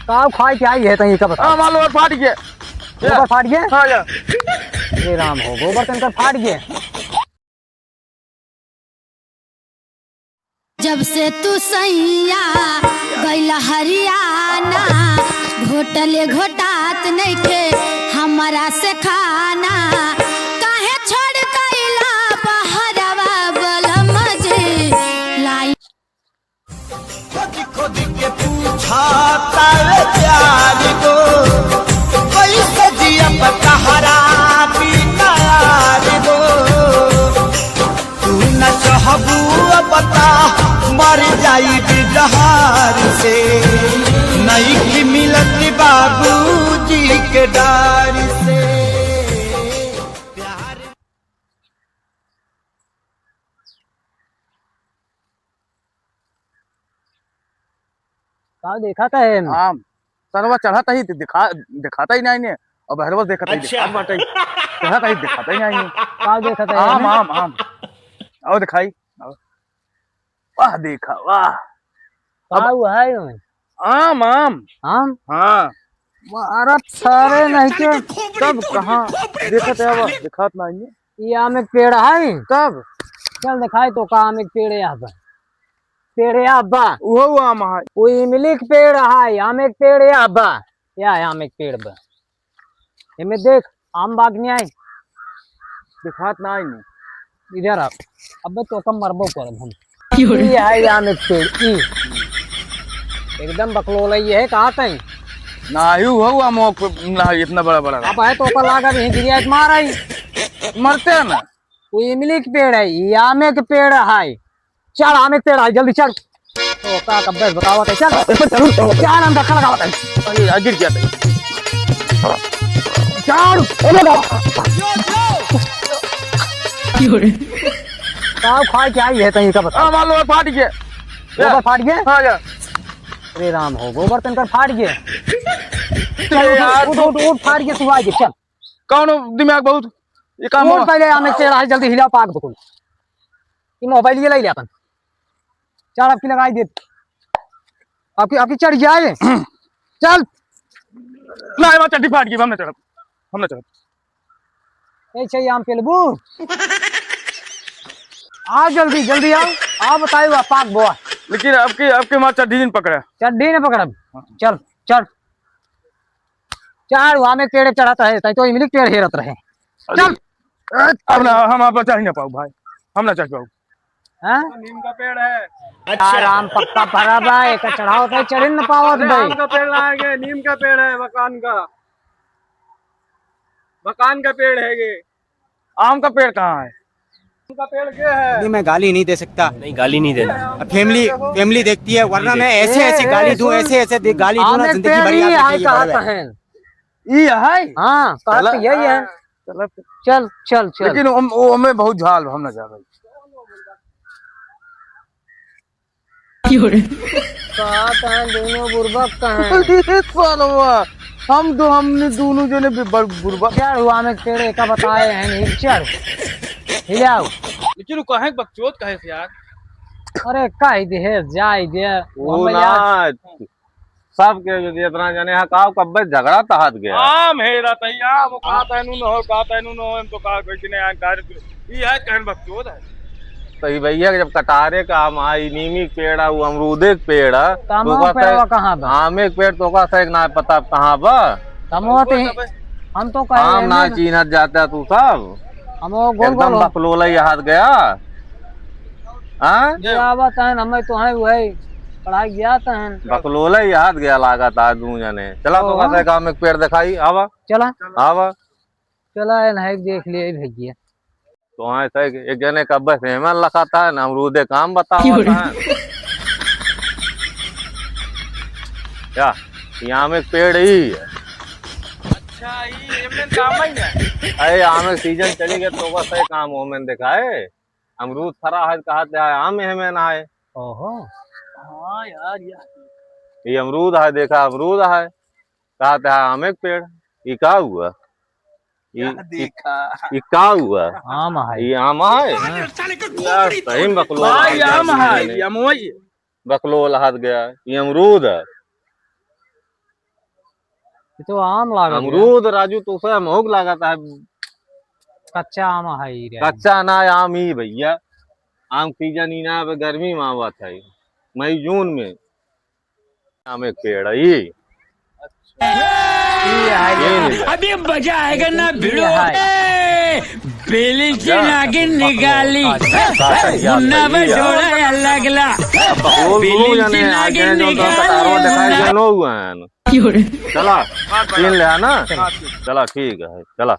काव खाए क्या है तई का बता। मालूम फाट गया। गोबर फाट गया। हाँ या हे राम हो गोबर तनकर फाट गया। जब से तू सैया गैला हरियाणा घोटले घोटात नहीं थे हमारा से खाना काहे छोड़ गैला बहरवा बलम जी लाई खुद के पूछा तारे प्यार को कैसे जिया पतहरा बिना यार को तू न चाहबू बता मर जाई बिजहार से नहीं की मिलत बाबूजी के डार से प्यार। काव देखा था है हाँ सरवा चढ़ाता ही दिखाता ही नहीं ने और बहरवा देखता ही दिखाता ही दिखाता ही नहीं। काव देखा था आम आम आम आओ दिखाई आओ। वाह देखा वाह काव है आम आम हम हाँ अरे सारे नहीं के तब कहाँ देखते है वो दिखात नहीं ये आम एक पेड़ है। तब चल दिखाई तो का आम एक पेड़ है यहाँ पर। पेड़ है अब्बा वो आम है वो इमली के पेड़ है। आम एक पेड़ है अब्बा या है आम एक पेड़ बा इमे देख आम बागनी आई दिखात नहीं इधर आ। अब तो कम मरबो कर हम ये है आम एक पेड़ ई एकदम बकलोला ये है कहा कहीं ना यू हो आम ना इतना बड़ा बड़ा अब है तो ऊपर लागा भी गिरिया मार आई मरते हैं ना वो इमली के पेड़ है ये आम के पेड़ है। चल आम के पेड़ है जल्दी चल तो का कब्बे बतावा चल चल हम धक्का लगावत है अरे गिर गया चल काव खाए क्या है तई का बता। मालूम फाट गया। गोबर फाट गया। हाँ या अरे राम हो गोबर तनकर फाट गया। यार उठ उठ उठ फाट गया तू आ गया चल कौन दिमाग बहुत ये काम उठ पहले आम के पेड़ है जल्दी हिला पाक बकुल ये मोबाइल ये ले ले अपन चल आपकी लगाई दे आपकी चढ़ जाए चल ना ये चड्डी फाट गई हमने चढ़ा ए चाहिए आम के लेबू आ जल्दी जल्दी आओ आ बताइए पाक बोआ लेकिन आपके माँ चड्डी नहीं पकड़ा चड्डी ने पकड़ब चल चल चार वहां में पेड़ चढ़ाता है तो इमली पेड़ हेरत रहे चल अब ना हम आप चढ़ ही ना पाऊ भाई हम ना चढ़ पाऊ हैं नीम का पेड़ है आराम पक्का भरा भाई का चढ़ाओ तो चढ़ न पावत भाई का पेड़ लाएंगे नीम का पेड़ है मकान का पेड़ है ये आम का पेड़ कहाँ है आम का पेड़ क्या है नहीं मैं गाली नहीं दे सकता। नहीं गाली नहीं देना। फैमिली देखती है वरना मैं ऐसे ऐसे गाली दूं ऐसे गाली दूं ना जिंदगी भर याद रखेगी बड़ा है। ये है हाँ कहत तो यही है चल चल चल चल लेकिन वो हमें बहुत झाल हम ना जा भाई कहत है दोनों बुर्बक कहें हमने दोनों जने बुरबा चढ़ हुआ में पेड़ का बताए हैं नहीं चढ़ हिलाओ लेकिन वो कहे बकचोद कहे यार अरे कह दे जाय दे वो ना सब के जो इतना जने हा काव कब्बे झगड़ा तहत गया आम हेरा तैया वो कहा तैनू न हो हम तो कहा कोई ने यार कार्य ये है कहन बकचोद है तो ये भैया जब कटारे का आम आई नीमी के पेड़ वो अमरूदे के पेड़ तमो पेड़वा कहां बा आमे के पेड़ तो का से ना पता कहां बा तमो ते हम तो कहे आम ना चीनत जाता तू सब हम गोल एकदम गोल बकलोला हाथ गया हां आवत है हम तो है वही पढ़ाई गया था बकलोला हाथ गया लागत आज दू जने चला तो का से आम के पेड़ दिखाई आवा चला आवा चला है देख लिए भेजिए तो ऐसा एक जने का बस हेमन लखा था ना अमरूदे काम बताओ क्या यहाँ में पेड़ ही है अच्छा ये काम ही है अरे आम सीजन चली गए तो बस एक काम हो मैंने देखा है अमरूद फरा है कहा आम है में ना है ओहो हाँ यार ये अमरूद है देखा अमरूद है कहा आम एक पेड़ ये क्या हुआ ये क्या हुआ? आम है। ये आम है यार, सही में बकलो भाई आम है, ये आम वही है। बकलो लहाद गया। ये अमरूद है। ये तो आम लागत है। अमरूद राजू तो उसे महंग लगाता है। कच्चा आम है ही रे। कच्चा ना आम ही भैया, आम सीजन ही ना, अब गर्मी में आवा था मई जून में। आम एक पेड़ है ये अभी मजा आएगा ना भिड़ो है। बेली से नागिन निकाली मुन्ना बजोड़ा लगला बकलोल जाने आगे जो तो कटारो दिखाई जनो हुआ है। चला तीन ले आना, चला ठीक है चला।